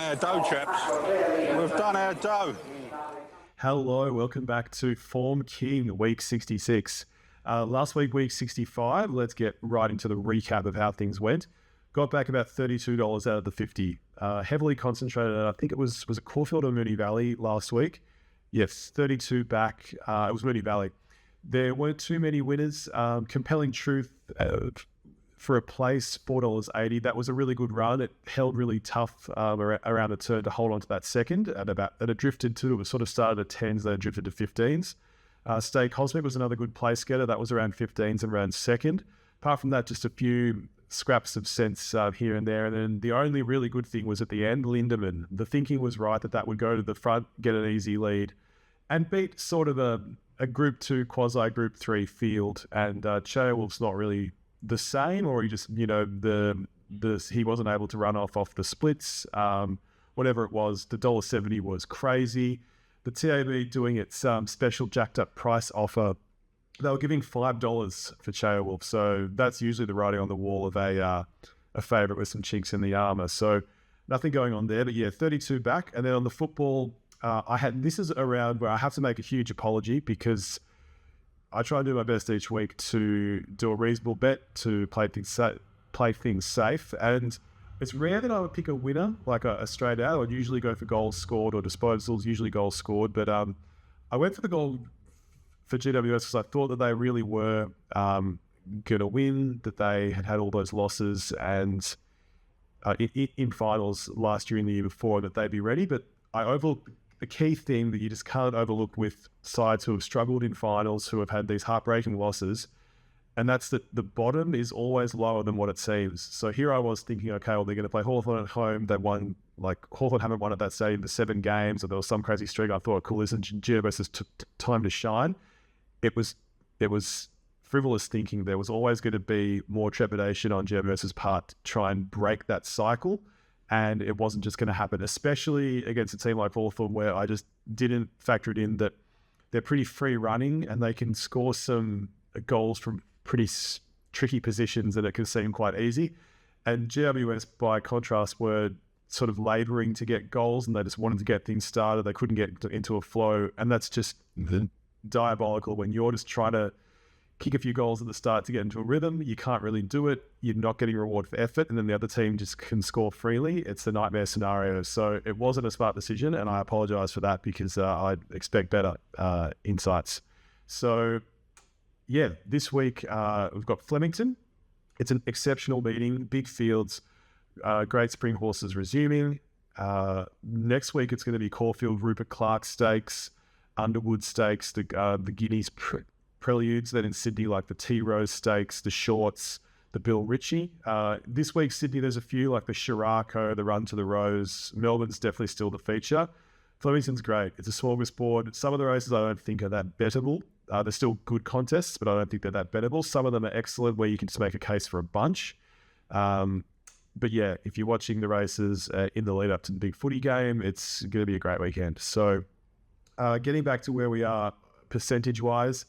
our dough, chaps. We've done our dough. Hello, welcome back to Form King Week 66. Last week, Week 65, let's get right into the recap of how things went. Got back about $32 out of the 50. Heavily concentrated, I think it was it Caulfield or Moonee Valley last week? Yes, 32 back. It was Moonee Valley. There weren't too many winners. Compelling Truth for a place, $4.80. That was a really good run. It held really tough around the turn to hold on to that second. And it drifted to, it sort of started at 10s, then it drifted to 15s. Stay Cosmic was another good place getter. That was around 15s and around second. Apart from that, just a few scraps of sense here and there. And then the only really good thing was at the end, Lindemann. The thinking was right that would go to the front, get an easy lead, and beat sort of a Group 2, quasi-Group 3 field. And Cheowolf's not really the same, or he just, he wasn't able to run off the splits. Whatever it was, the $1.70 was crazy. The TAB doing its special jacked up price offer, they were giving $5 for Cheowolf. So that's usually the writing on the wall of a favourite with some chinks in the armour. So nothing going on there, but yeah, 32 back. And then on the football, this is a round where I have to make a huge apology because I try and do my best each week to do a reasonable bet, to play things safe. And it's rare that I would pick a winner, like a straight out. I'd usually go for goals scored or disposals, usually goals scored. But I went for the goal for GWS because I thought that they really were going to win, that they had all those losses and in finals last year and the year before, that they'd be ready. But I overlooked the key thing that you just can't overlook with sides who have struggled in finals, who have had these heartbreaking losses, and that's that the bottom is always lower than what it seems. So here I was thinking, okay, well, they're going to play Hawthorn at home. They won, Hawthorn haven't won at that stadium for 7 games, or there was some crazy streak. I thought, cool, listen, GWS took time to shine. It was frivolous thinking. There was always going to be more trepidation on GWS's part to try and break that cycle. And it wasn't just going to happen, especially against a team like Hawthorn, where I just didn't factor it in that they're pretty free running and they can score some goals from pretty tricky positions and it can seem quite easy. And GWS, by contrast, were sort of labouring to get goals and they just wanted to get things started. They couldn't get into a flow. And that's just diabolical when you're just trying to kick a few goals at the start to get into a rhythm. You can't really do it. You're not getting reward for effort, and then the other team just can score freely. It's a nightmare scenario. So it wasn't a smart decision, and I apologise for that because I expect better insights. So, yeah, this week we've got Flemington. It's an exceptional meeting, big fields, great spring horses resuming. Next week it's going to be Caulfield, Rupert Clark Stakes, Underwood Stakes, the Guineas Preludes, then in Sydney, like the T-Rose Stakes, the Shorts, the Bill Ritchie. This week, Sydney, there's a few like the Sheraco, the Run to the Rose. Melbourne's definitely still the feature. Flemington's great. It's a smorgasbord. Some of the races I don't think are that bettable. They're still good contests, but I don't think they're that bettable. Some of them are excellent where you can just make a case for a bunch. But yeah, if you're watching the races in the lead up to the big footy game, it's going to be a great weekend. So getting back to where we are percentage-wise,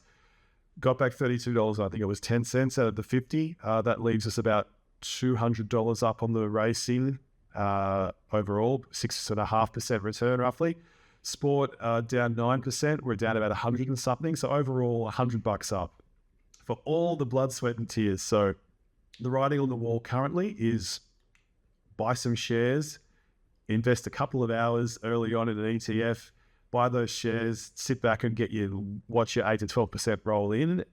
got back $32. I think it was 10 cents out of the 50. That leaves us about $200 up on the racing overall, 6.5% return roughly. Sport down 9%. We're down about 100 and something. So overall, $100 up for all the blood, sweat, and tears. So the writing on the wall currently is buy some shares, invest a couple of hours early on in an ETF. Buy those shares, sit back and watch your 8 to 12% roll in.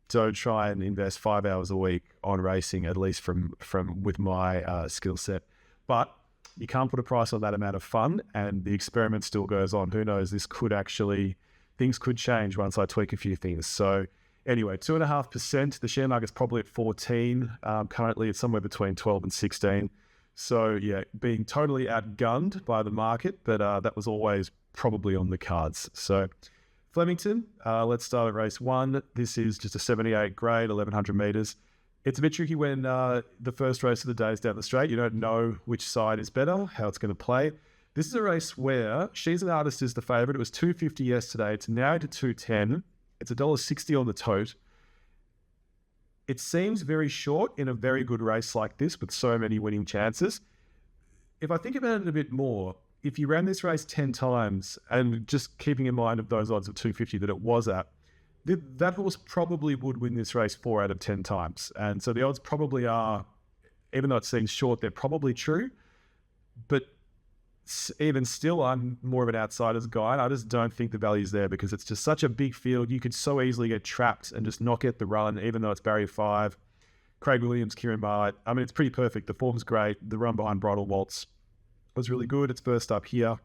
Don't try and invest 5 hours a week on racing, at least from with my skill set. But you can't put a price on that amount of fun, and the experiment still goes on. Who knows? Things could change once I tweak a few things. So anyway, 2.5%. The share market's probably at 14. Currently, it's somewhere between 12 and 16. So yeah, being totally outgunned by the market, but that was always probably on the cards. So Flemington, let's start at race 1. This is just a 78 grade, 1100 meters. It's a bit tricky when the first race of the day is down the straight. You don't know which side is better, how it's going to play. This is a race where She's an Artist is the favourite. It was $2.50 yesterday. It's now to $2.10. It's $1.60 on the tote. It seems very short in a very good race like this with so many winning chances. if I think about it a bit more, if you ran this race 10 times, and just keeping in mind of those odds of 250 that it was at, that horse probably would win this race 4 out of 10 times. And so the odds probably are, even though it seems short, they're probably true. But even still, I'm more of an outsider's guide. I just don't think the value's there because it's just such a big field. You could so easily get trapped and just not get the run, even though it's barrier 5. Craig Williams, Kieran Bartlett. I mean, it's pretty perfect. The form's great. The run behind Bridal Waltz was really good. It's first up here.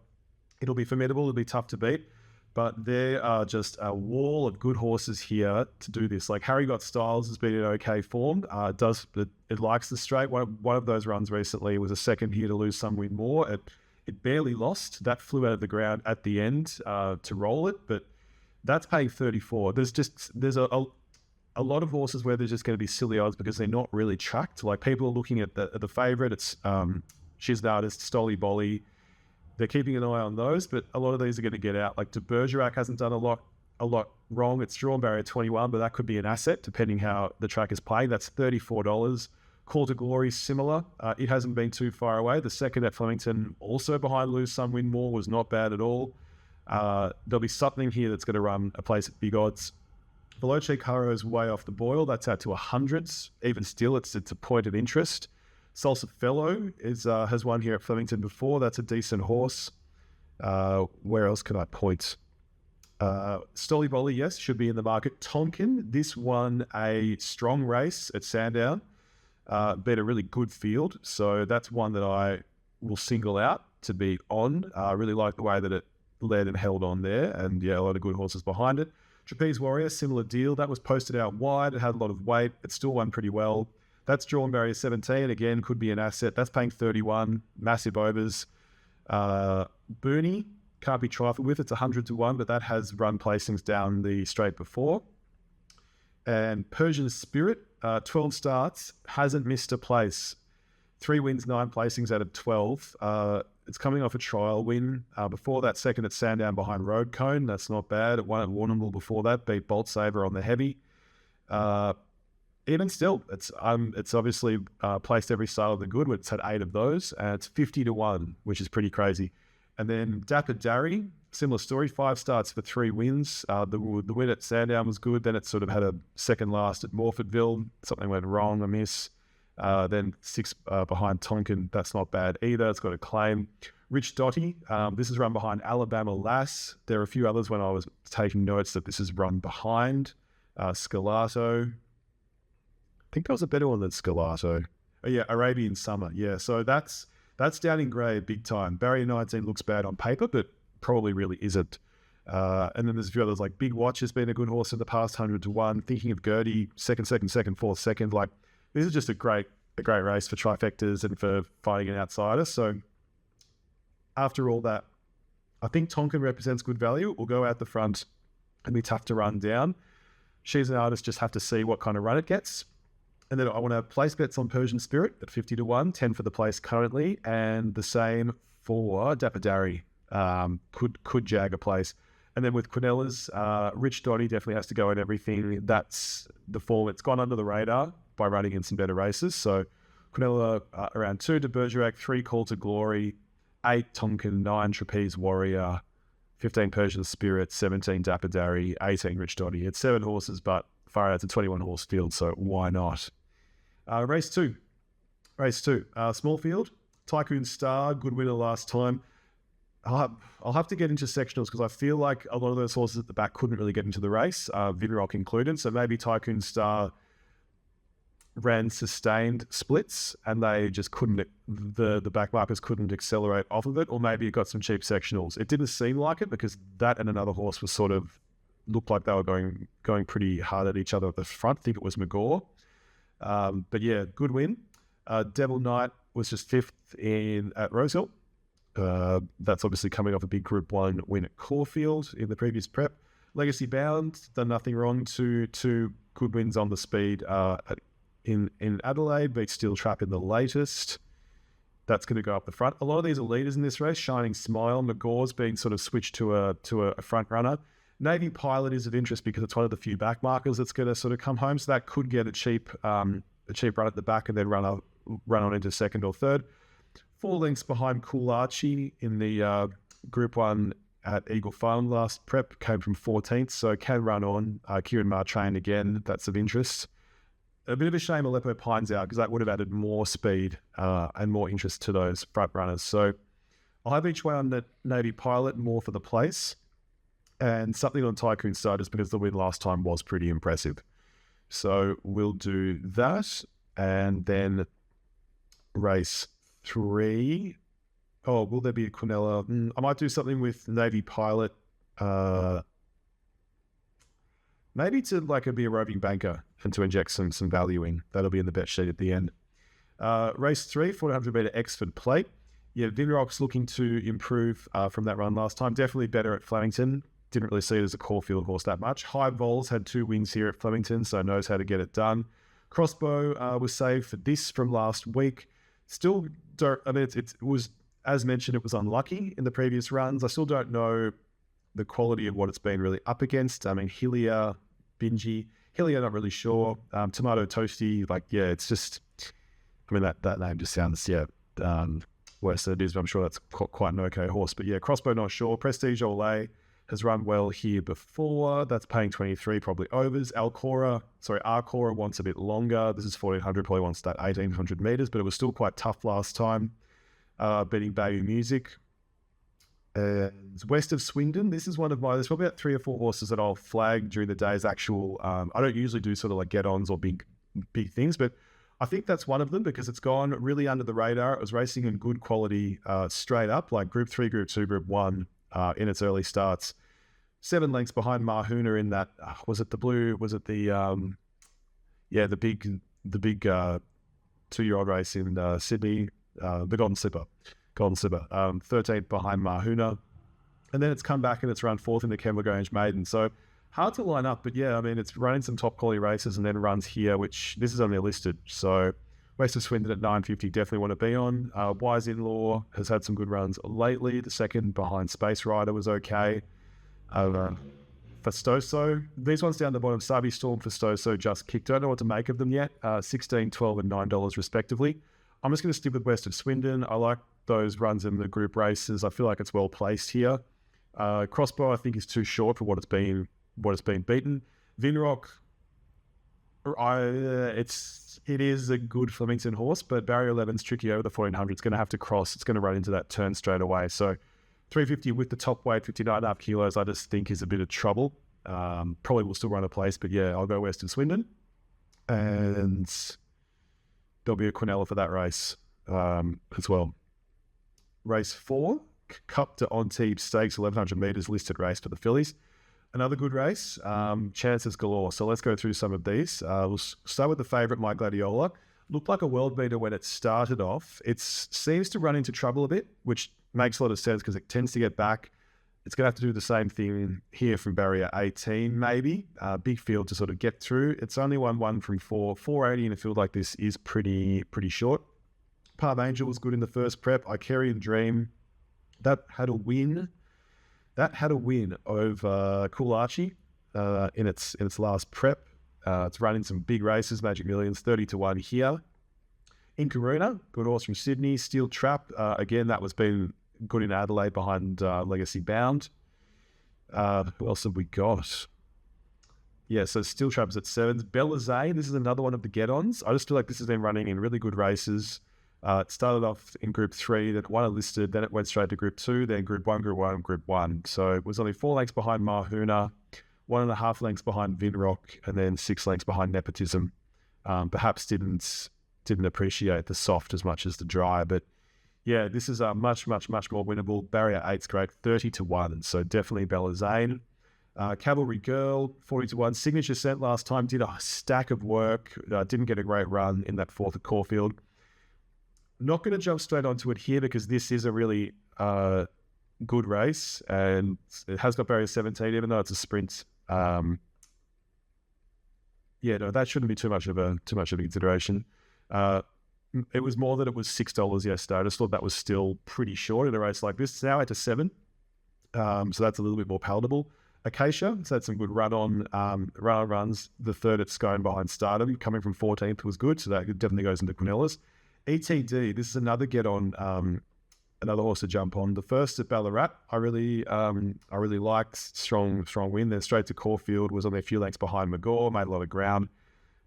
It'll be formidable. It'll be tough to beat. But there are just a wall of good horses here to do this. Like Harry Got Styles has been in okay form. It likes the straight. One of those runs recently was a second here to lose some, win more. It barely lost. That flew out of the ground at the end to roll it, but that's paying 34. There's a lot of horses where there's just going to be silly odds because they're not really tracked. Like people are looking at the favourite. It's She's the Artist, Stoli Bolly. They're keeping an eye on those, but a lot of these are going to get out. Like De Bergerac hasn't done a lot wrong. It's drawn barrier 21, but that could be an asset depending how the track is playing. That's $34. Call to Glory, similar. It hasn't been too far away. The second at Flemington, also behind Lose Some, Win More, was not bad at all. There'll be something here that's going to run a place at big odds. Veloce Caro is way off the boil. That's out to 100s. Even still, it's a point of interest. Salsa Fellow has won here at Flemington before. That's a decent horse. Where else can I point? Stoli Bolly, yes, should be in the market. Tonkin, this won a strong race at Sandown. Beat a really good field. So that's one that I will single out to be on. I really like the way that it led and held on there. And yeah, a lot of good horses behind it. Trapeze Warrior, similar deal. That was posted out wide. It had a lot of weight. It still won pretty well. That's drawn barrier 17. Again, could be an asset. That's paying 31. Massive overs. Booney, can't be trifled with. It's 100 to 1, but that has run placings down the straight before. And Persian Spirit, 12 starts, hasn't missed a place. 3 wins, 9 placings out of 12. It's coming off a trial win. Before that, second at Sandown behind Road Cone. That's not bad. It won at Warrnambool before that. Beat Bolt Saver on the heavy. Even still, it's obviously placed every style of the good. It's had 8 of those. And it's 50 to 1, which is pretty crazy. And then Dapper Darry, similar story. 5 starts for 3 wins. The win at Sandown was good. Then it sort of had a second last at Morfordville. Something went wrong, a miss. Then 6 behind Tonkin. That's not bad either. It's got a claim. Rich Dotty. This is run behind Alabama Lass. There are a few others when I was taking notes that this is run behind. Scalato. I think that was a better one than Scalato. Oh yeah, Arabian Summer. Yeah, so that's down in grade big time. Barrier 19 looks bad on paper, but probably really isn't. And then there's a few others like Big Watch has been a good horse in the past, 100 to 1. Thinking of Gertie, second, fourth, second. Like this is just a great race for trifectas and for finding an outsider. So after all that, I think Tonkin represents good value. It will go out the front and be tough to run down. She's an Artist, just have to see what kind of run it gets. And then I want to place bets on Persian Spirit at 50 to 1, 10 for the place currently, and the same for Dapper Darry. Could jag a place. And then with Quinellas, Rich Dotty definitely has to go in everything. That's the form. It's gone under the radar by running in some better races. So Quinella around 2, De Bergerac, 3 Call to Glory, 8 Tonkin, 9 Trapeze Warrior, 15 Persian Spirit, 17 Dapper Darry, 18 Rich Dotty. It's 7 horses, but far out to 21 horse field, so why not? Race 2. Small field. Tycoon Star, good winner last time. I'll have to get into sectionals because I feel like a lot of those horses at the back couldn't really get into the race, Vinrock included. So maybe Tycoon Star ran sustained splits and they just couldn't, the back markers couldn't accelerate off of it, or maybe it got some cheap sectionals. It didn't seem like it because that and another horse was sort of, looked like they were going pretty hard at each other at the front. I think it was McGaw. But yeah, good win. Devil Knight was just 5th at Rosehill. That's obviously coming off a big Group 1 win at Caulfield in the previous prep. Legacy Bound, done nothing wrong. Two good wins on the speed in Adelaide, beat Steel Trap in the latest. That's going to go up the front. A lot of these are leaders in this race. Shining Smile, McGaw's being sort of switched to a front runner. Navy Pilot is of interest because it's one of the few back markers that's going to sort of come home. So that could get a cheap run at the back and then run on into second or third. 4 lengths behind Coolachi in the Group 1 at Eagle Farm last prep, came from 14th, so can run on. Kieran Martrain again, that's of interest. A bit of a shame Elope pines out because that would have added more speed and more interest to those front runners. So I'll have each way on the Navy Pilot, more for the place, and something on Tycoon Star just because the win last time was pretty impressive. So we'll do that, and then race 3. Oh, will there be a Quinella? I might do something with Navy Pilot. Maybe to be a roving banker and to inject some value in. That'll be in the bet sheet at the end. Race 3, 400 metre Exford Plate. Yeah, Vinrock's looking to improve from that run last time. Definitely better at Flemington. Didn't really see it as a Caulfield horse that much. High Vols had 2 wins here at Flemington, so knows how to get it done. Crossbow was saved for this from last week. Still don't, it was, as mentioned, it was unlucky in the previous runs. I still don't know the quality of what it's been really up against. Hillier, Bingy. Hillier, not really sure. Tomato Toasty, it's just, that name just sounds, worse than it is, but I'm sure that's quite an okay horse. But yeah, Crossbow, not sure. Prestige Olay has run well here before. That's paying 23, probably overs. Arcora wants a bit longer. This is 1400, probably wants that 1800 meters, but it was still quite tough last time. Beating Baby Music. And West of Swindon, this is one of my, there's probably about 3 or 4 horses that I'll flag during the day's actual, I don't usually do sort of get-ons or big things, but I think that's one of them because it's gone really under the radar. It was racing in good quality straight up, like Group 3, Group 2, Group 1 in its early starts. 7 lengths behind Mahuna in that, was it the blue, was it the, the big 2-year-old race in Sydney, the Golden Slipper. 13th behind Mahuna. And then it's come back and it's run 4th in the Kembla Grange Maiden. So hard to line up, but yeah, it's running some top quality races and then runs here, which this is only listed. So West of Swindon at 950, definitely want to be on. Wise In-Law has had some good runs lately. The second behind Space Rider was okay. Festoso, these ones down the bottom, Sabi Storm, Festoso, Just Kick. Don't know what to make of them yet. 16, 12 and $9 respectively. I'm just going to stick with West of Swindon. I like those runs in the group races. I feel like it's well placed here. Crossbow, I think, is too short for what it's been beaten. Vinrock, it is a good Flemington horse, but Barrier 11's tricky over the 1400. It's going to have to cross. It's going to run into that turn straight away. So 350 with the top weight, 59.5 kilos, I just think is a bit of trouble. Probably will still run a place, but yeah, I'll go West of Swindon. And there'll be a Quinella for that race as well. Race 4, Cup to Antibes Stakes, 1100 metres, listed race for the fillies. Another good race, chances galore. So let's go through some of these. We'll start with the favourite, My Gladiola. Looked like a world beater when it started off. It seems to run into trouble a bit, which makes a lot of sense because it tends to get back. It's going to have to do the same thing here from barrier 18, maybe. Big field to sort of get through. It's only won 1 from 4. 480 in a field like this is pretty short. Palm Angel was good in the first prep. Icarian Dream, that had a win. Over Coolachi in its last prep. It's running some big races, Magic Millions, 30-1 here. In Karuna, good horse from Sydney. Steel Trap, again, that was been good in Adelaide behind Legacy Bound. Who else have we got? Yeah, so Steel Trap's at 7s. Bella Zane, this is another one of the get-ons. I just feel like this has been running in really good races. It started off in Group 3, then won a listed, then it went straight to Group 2, then Group 1, Group 1. So it was only 4 lengths behind Mahuna, 1.5 lengths behind Vinrock, and then 6 lengths behind Nepotism. Perhaps didn't appreciate the soft as much as the dry, but yeah, this is much more winnable. Barrier 8's great, 30-1, so definitely Bella Zane. Cavalry Girl, 40-1. Signature Scent last time, did a stack of work, didn't get a great run in that 4th at Caulfield. Not going to jump straight onto it here because this is a really good race and it has got barrier 17, even though it's a sprint. That shouldn't be too much of a consideration. It was more that it was $6 yesterday. I just thought that was still pretty short in a race like this. It's now at a 7, so that's a little bit more palatable. Acacia, it's had some good runs. The 3rd at Scone behind Stardom, coming from 14th was good, so that definitely goes into Quinellas. ETD, this is another get on, another horse to jump on. The first at Ballarat, I really liked. Strong win. Then straight to Caulfield, was on there a few lengths behind McGaw, made a lot of ground,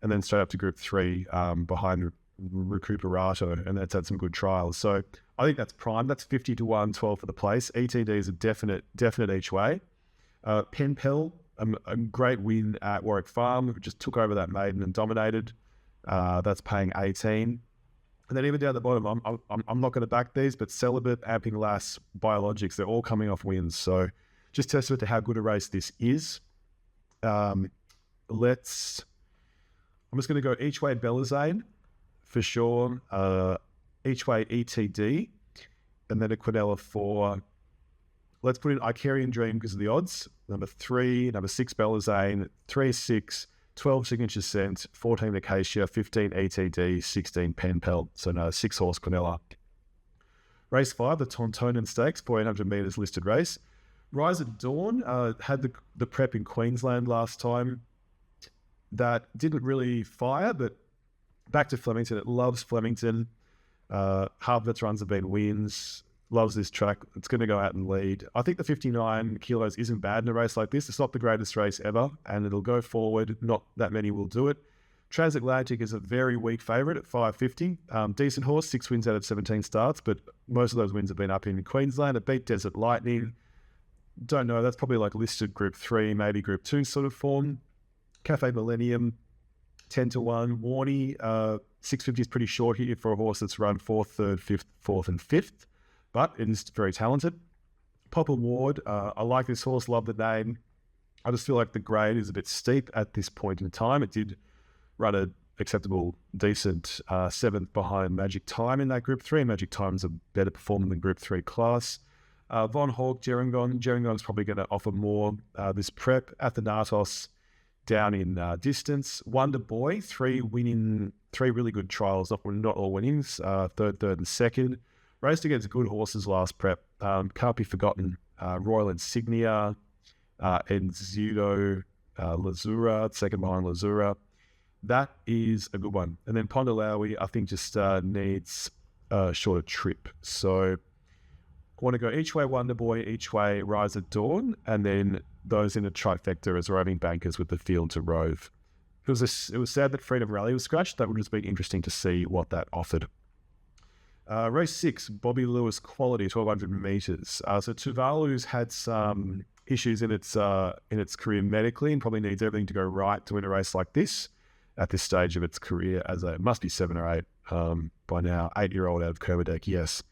and then straight up to Group 3 behind Recuperato, and that's had some good trials. So I think that's prime. That's 50 to 1, 12 for the place. ETD is a definite each way. Penpel, a great win at Warwick Farm, just took over that maiden and dominated. That's paying 18. And then even down the bottom, I'm not going to back these, but Celibate, Amping Lass, Biologics, they're all coming off wins. So just testament to how good a race this is. I'm just going to go each way Belazane for sure. Each way ETD, and then a Quinella 4. Let's put in Icarian Dream because of the odds. Number 3, number 6 Belazane, 3 6, 12 Signature Scent, 14 Acacia, 15 ETD, 16 Penpel. So no, 6 horse Quinella. Race 5, the Tontonan Stakes, 400 metres listed race. Rise at Dawn had the prep in Queensland last time. That didn't really fire, but back to Flemington. It loves Flemington. Half of its runs have been wins. Loves this track. It's going to go out and lead. I think the 59 kilos isn't bad in a race like this. It's not the greatest race ever, and it'll go forward. Not that many will do it. Transatlantic is a very weak favourite at 550. Decent horse, 6 wins out of 17 starts, but most of those wins have been up in Queensland. It beat Desert Lightning. Don't know. That's probably like listed Group 3, maybe Group 2 sort of form. Cafe Millennium, 10 to 1. Warney, 650 is pretty short here for a horse that's run 4th, 3rd, 5th, 4th and 5th. But it is very talented. Pop Award, I like this horse, love the name. I just feel like the grade is a bit steep at this point in time. It did run an acceptable, decent 7th behind Magic Time in that Group 3. Magic Time's a better performer than Group 3 class. Von Hawk, Gerringong. Gerringong's probably going to offer more this prep. Athanatos down in distance. Wonder Boy, 3 really good trials, not all winnings, 3rd, 3rd and 2nd. Raced against good horses last prep. Can't be forgotten. Royal Insignia, Enzudo, Lazura, second behind Lazura. That is a good one. And then Pondalawi, I think, just needs a shorter trip. So I want to go each way Wonder Boy, each way Rise at Dawn, and then those in a trifecta as roving bankers with the field to rove. It was sad that Freedom Rally was scratched. That would just be interesting to see what that offered. Race 6, Bobbie Lewis Quality, 1,200 metres. So Tuvalu's had some issues in its career medically and probably needs everything to go right to win a race like this at this stage of its career. It must be 7 or 8 by now. 8-year-old out of Kermadec, yes.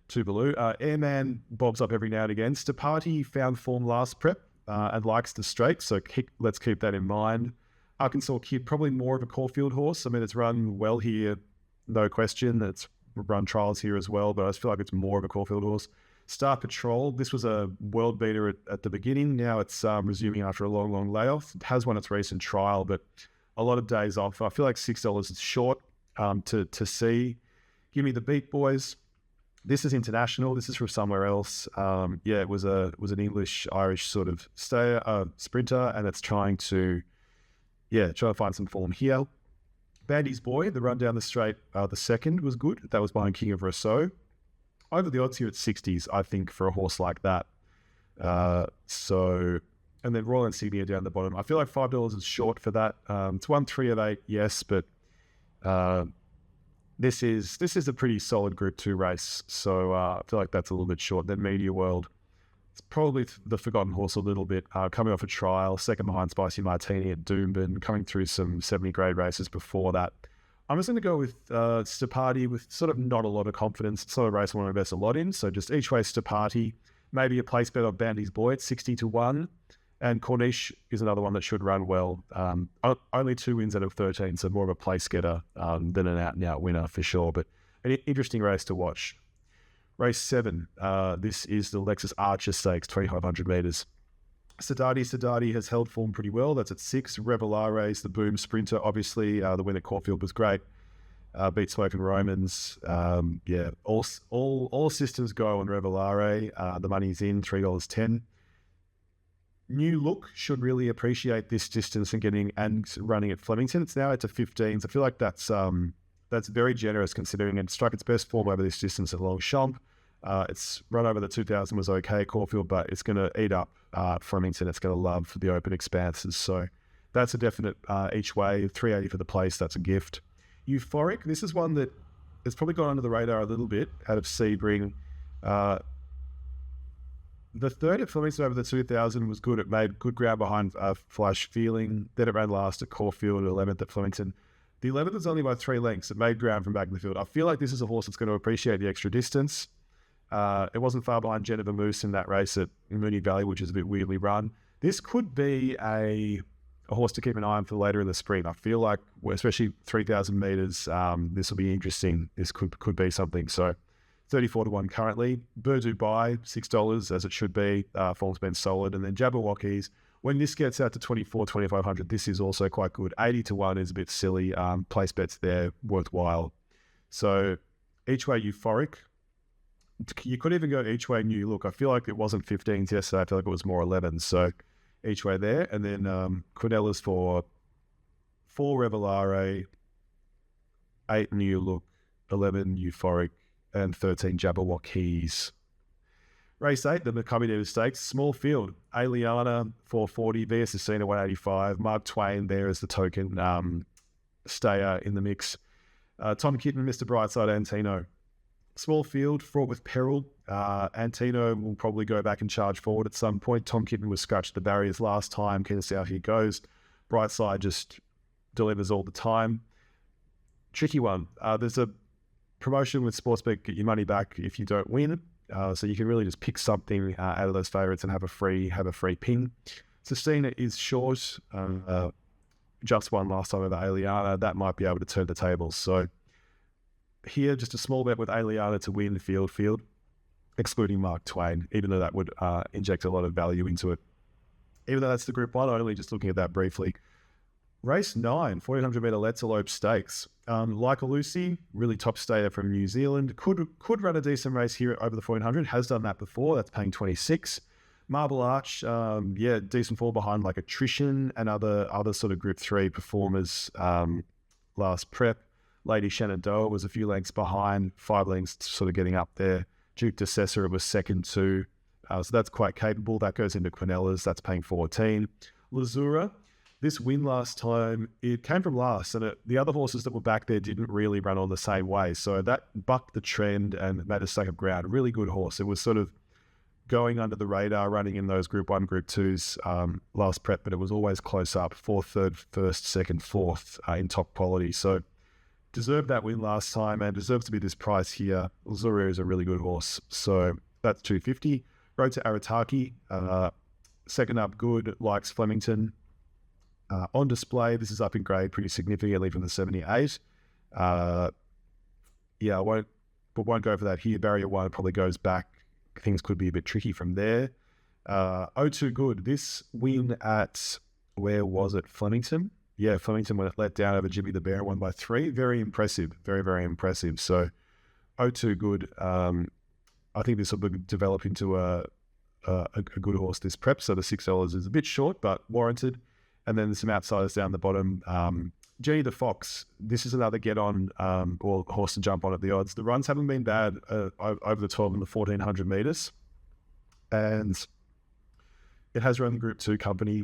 Tuvalu. Airman bobs up every now and again. Stapati found form last prep and likes the straight, so let's keep that in mind. Arkansas Kid, probably more of a Caulfield horse. I mean, it's run well here, no question. It's run trials here as well, but I just feel like it's more of a Caulfield horse. Star Patrol, this was a world beater at the beginning. Now it's resuming after a long layoff. It has won its recent trial, but a lot of days off. I feel like $6 is short to see. Give me the Beat Boys. This is international. This is from somewhere else. It was an English-Irish sort of sprinter, and it's trying to find some form here. Bandy's Boy, the run down the straight, the second was good. That was behind King of Rousseau. Over the odds here at 60s, I think, for a horse like that. And then Royal Insignia down the bottom. I feel like $5 is short for that. It's 1 3 of 8, yes, but this is a pretty solid Group 2 race. So I feel like that's a little bit short. Then Media World, it's probably the forgotten horse a little bit. Coming off a trial, second behind Spicy Martini at Doomben, coming through some 70 grade races before that. I'm just going to go with Stapati with sort of not a lot of confidence. It's not a race I want to invest a lot in. So just each way Stapati, maybe a place bet on Bandy's Boy at 60 to 1. And Corniche is another one that should run well. Only 2 wins out of 13, so more of a place getter than an out-and-out winner for sure. But an interesting race to watch. Race 7, this is the Lexus Archer Stakes, 2,500 metres. Sadati has held form pretty well. That's at 6. Revelares, the boom sprinter, obviously. The win at Caulfield was great. Beat Smoking Romans. All systems go on Revelare. The money's in, $3.10. New Look should really appreciate this distance and running at Flemington. It's now at 15. So I feel like that's That's very generous considering it struck its best form over this distance at Longchamp. Its run over the 2000 was okay, Caulfield, but it's going to eat up Flemington. It's going to love the open expanses. So that's a definite each way. 380 for the place. That's a gift. Euphoric. This is one that has probably gone under the radar a little bit out of Sebring. The third at Flemington over the 2000 was good. It made good ground behind Flash Feeling. Then it ran last at Caulfield, 11th at Flemington. The 11th was only by 3 lengths. It made ground from back in the field. I feel like this is a horse that's going to appreciate the extra distance. It wasn't far behind Jennifer Moose in that race at Mooney Valley, which is a bit weirdly run. This could be a horse to keep an eye on for later in the spring. I feel like, especially 3,000 metres, this will be interesting. This could be something. So 34 to 1 currently. Bird Dubai, $6 as it should be. Form's been solid. And then Jabberwockies. When this gets out to 2,500, this is also quite good. 80 to 1 is a bit silly. Place bets there, worthwhile. So each way Euphoric. You could even go each way New Look. I feel like it wasn't 15s yesterday. I feel like it was more 11. So each way there. And then Quinellas for 4 Revelare, 8 New Look, 11 Euphoric, and 13 Jabberwockies. Race 8, the Makybe Stakes, small field. Aliana, 440, VS Ascena, 185. Mark Twain there as the token stayer in the mix. Tom Kitten, Mr. Brightside, Antino. Small field, fraught with peril. Antino will probably go back and charge forward at some point. Tom Kitten was scratched the barriers last time. Keen to see how he goes. Brightside just delivers all the time. Tricky one. There's a promotion with Sportsbet, get your money back if you don't win. So you can really just pick something out of those favourites and have a free ping. Sistina is short. Just won last time over Aliana. That might be able to turn the tables. So here, just a small bet with Aliana to win field, excluding Mark Twain, even though that would inject a lot of value into it. Even though that's the Group 1, only just looking at that briefly. Race 9, 1400 metre Elope Stakes. Like a Lucy, really top stayer from New Zealand. Could run a decent race here over the 1400. Has done that before. That's paying 26. Marble Arch, decent fall behind like Attrition and other sort of Group 3 performers last prep. Lady Shenandoah was a few lengths behind, 5 lengths sort of getting up there. Duke de Cesare was second too. So that's quite capable. That goes into Quinellas. That's paying 14. Lazura. This win last time, it came from last, and the other horses that were back there didn't really run on the same way. So that bucked the trend and made a stack of ground. Really good horse. It was sort of going under the radar, running in those Group 1, Group 2s last prep, but it was always close up. 4th, 3rd, 1st, 2nd, 4th in top quality. So deserved that win last time and deserves to be this price here. Lazura is a really good horse. So that's 250. Road to Arataki. Second up, good, likes Flemington. On display, this is up in grade pretty significantly from the 78. I won't go for that here. Barrier 1 probably goes back. Things could be a bit tricky from there. O2 good. This win at, where was it? Flemington? Yeah, Flemington when it let down over Jimmy the Bear, won by 3. Very impressive. Very, very impressive. So O2 good. I think this will develop into a good horse this prep. So the $6 is a bit short, but warranted. And then there's some outsiders down the bottom. Jenny the Fox, this is another get on or horse to jump on at the odds. The runs haven't been bad over the 12 and the 1400 metres. And it has run Group 2 company.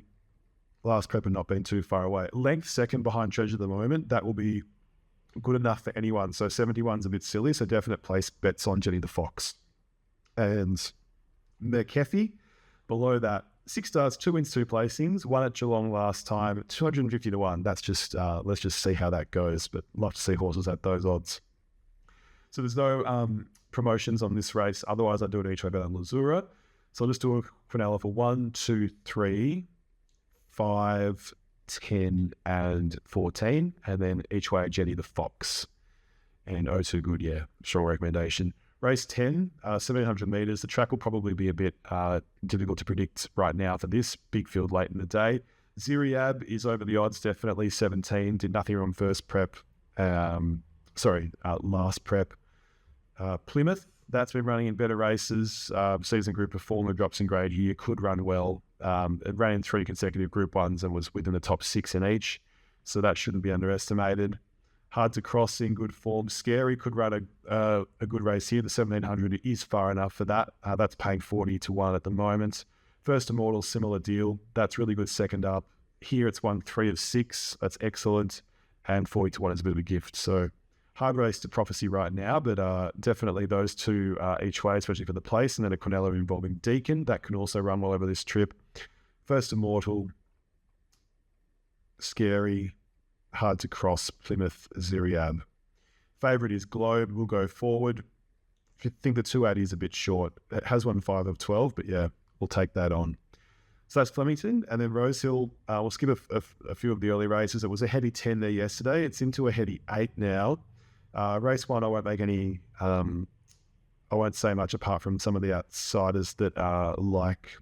Last prep and not been too far away. Length second behind Treasure at the moment. That will be good enough for anyone. So 71's a bit silly. So definite place bets on Jenny the Fox. And Makybe, below that, 6 starts, 2 wins, 2 placings, 1 at Geelong last time, 250 to 1. That's just, let's just see how that goes. But love to see horses at those odds. So there's no promotions on this race. Otherwise, I do it each way better than Lazura. So I'll just do a Quinella for 1, 2, 3, 5, 10, and 14. And then each way, Jenny the Fox. And O2 good, yeah, strong recommendation. Race 10, 700 metres. The track will probably be a bit difficult to predict right now for this big field late in the day. Ziriab is over the odds, definitely 17. Did nothing wrong first prep. Last prep. Plymouth, that's been running in better races. Season group performer, drops in grade here, could run well. It ran in 3 consecutive Group 1s and was within the top 6 in each. So that shouldn't be underestimated. Hard to cross in good form. Scary could run a good race here. The 1700 is far enough for that. That's paying 40 to 1 at the moment. First Immortal, similar deal. That's really good second up. Here it's won 3 of 6. That's excellent. And 40 to 1 is a bit of a gift. So hard race to Prophecy right now, but definitely those two each way, especially for the place. And then a Quinella involving Deacon. That can also run well over this trip. First Immortal, Scary, hard to cross, Plymouth, Ziriab. Favourite is Globe, will go forward. I think the 280 is a bit short. It has won 5 of 12, but yeah, we'll take that on. So that's Flemington. And then Rosehill, we'll skip a few of the early races. It was a heady 10 there yesterday. It's into a heady 8 now. Race 1, I won't make any, I won't say much apart from some of the outsiders that are like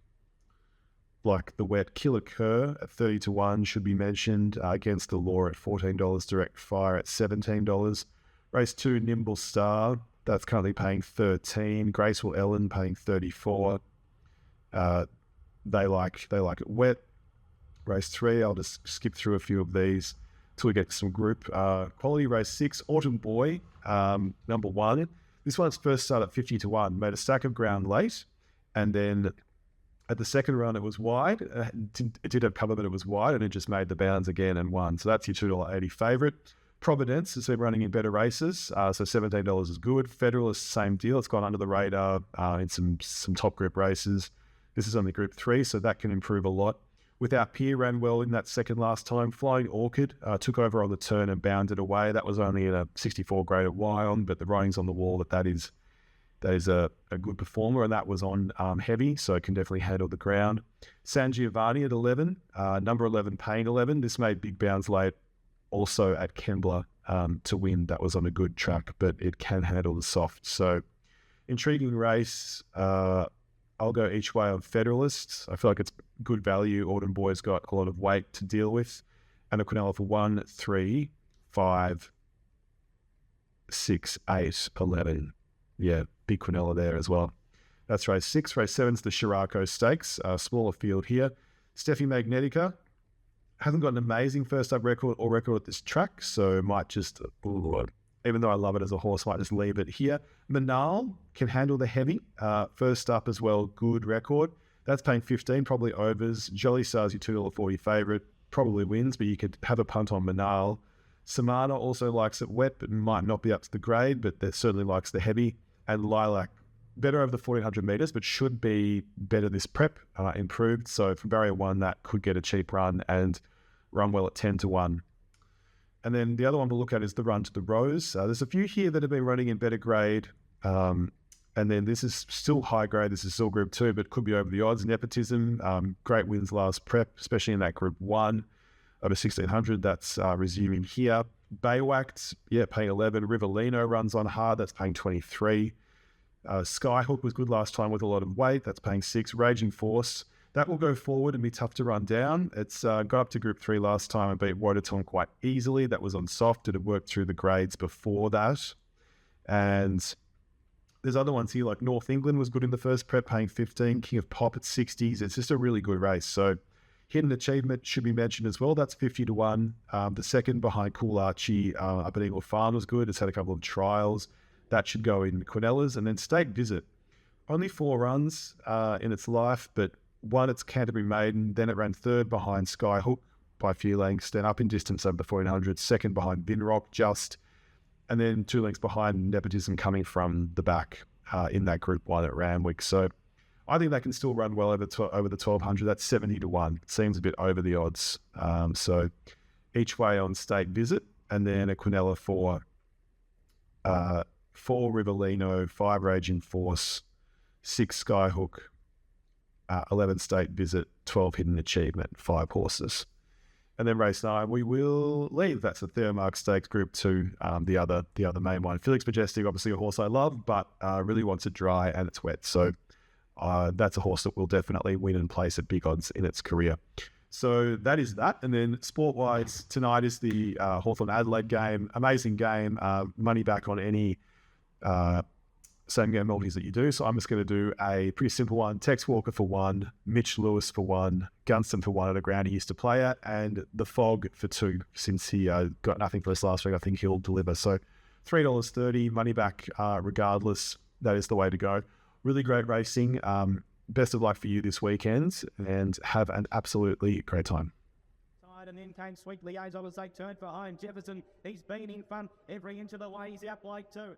the wet. Killer Kerr at 30 to 1 should be mentioned, Against the Law at $14, Direct Fire at $17. Race 2, Nimble Star, that's currently paying 13. Graceful Ellen paying 34. They like it wet. Race 3, I'll just skip through a few of these till we get to some group quality. Race 6, Autumn Boy, number 1. This one's first start at 50 to 1. Made a stack of ground late, and then at the second run it was wide. It did have cover, but it was wide, and it just made the bounds again and won. So that's your $2.80 favourite. Providence has been running in better races, so $17 is good. Federalist, same deal. It's gone under the radar in some top group races. This is only Group 3, so that can improve a lot. Without Peer ran well in that second last time. Flying Orchid took over on the turn and bounded away. That was only in a 64 grade at Wyong, but the writing's on the wall that is a good performer, and that was on heavy, so it can definitely handle the ground. San Giovanni at 11, number 11 paying 11. This made big bounds late also at Kembla to win. That was on a good track, but it can handle the soft. So intriguing race. I'll go each way on Federalists. I feel like it's good value. Autumn Boy's got a lot of weight to deal with. And a Quinella for 1, 3, 5, 6, 8, 11. Yeah, big Quinella there as well. That's race 6. Race 7's the Sheraco Stakes. Smaller field here. Steffi Magnetica hasn't got an amazing first up record at this track, so might just, even though I love it as a horse, might just leave it here. Manal can handle the heavy. First up as well, good record. That's paying 15, probably overs. Jolly Star's your $2.40 favourite. Probably wins, but you could have a punt on Manal. Samana also likes it wet, but might not be up to the grade, but that certainly likes the heavy. And Lilac, better over the 1400 metres, but should be better this prep, improved. So from barrier 1, that could get a cheap run and run well at 10 to 1. And then the other one we'll look at is the Run to the Rose. There's a few here that have been running in better grade. And then this is still high grade. This is still Group 2, but could be over the odds. Nepotism, great wins last prep, especially in that Group 1. Over 1600, that's resuming here. Baywacked, paying 11. Rivellino runs on hard, that's paying 23. Skyhook was good last time with a lot of weight, that's paying 6. Raging Force, that will go forward and be tough to run down. It's got up to Group 3 last time and beat Wotaton quite easily. That was on soft. It had worked through the grades before that. And there's other ones here, like North England was good in the first prep, paying 15. King of Pop at 60s. It's just a really good race. So Hidden Achievement should be mentioned as well. That's 50 to 1. The second behind Cool Archie up at Eagle Farm was good. It's had a couple of trials. That should go in Quinellas. And then State Visit. Only 4 runs in its life, but one, it's Canterbury Maiden. Then it ran third behind Skyhook by a few lengths. Then up in distance over the 1400. Second behind Vinrock just. And then 2 lengths behind Nepotism coming from the back in that Group 1 at Randwick. So I think they can still run well over the 1200. That's 70 to 1. Seems a bit over the odds. So each way on State Visit, and then a Quinella for 4 Rivellino, 5 Raging Force, 6 Skyhook, 11 State Visit, 12 Hidden Achievement, 5 horses. And then race 9, we will leave. That's the Theo Marks Stakes Group 2, the other main one. Felix Majestic, obviously a horse I love, but really wants it dry and it's wet. So that's a horse that will definitely win and place at big odds in its career. So that is that. And then sport-wise, tonight is the Hawthorn Adelaide game. Amazing game. Money back on any same game multis that you do. So I'm just going to do a pretty simple one. Tex Walker for 1, Mitch Lewis for 1, Gunston for 1 at a ground he used to play at, and the Fog for 2. Since he got nothing for us last week, I think he'll deliver. So $3.30, money back regardless. That is the way to go. Really great racing. Best of luck for you this weekend, and have an absolutely great time. And then came Sweet Liaison as they turned for home. Jefferson, he's been in front every inch of the way. He's out like 2.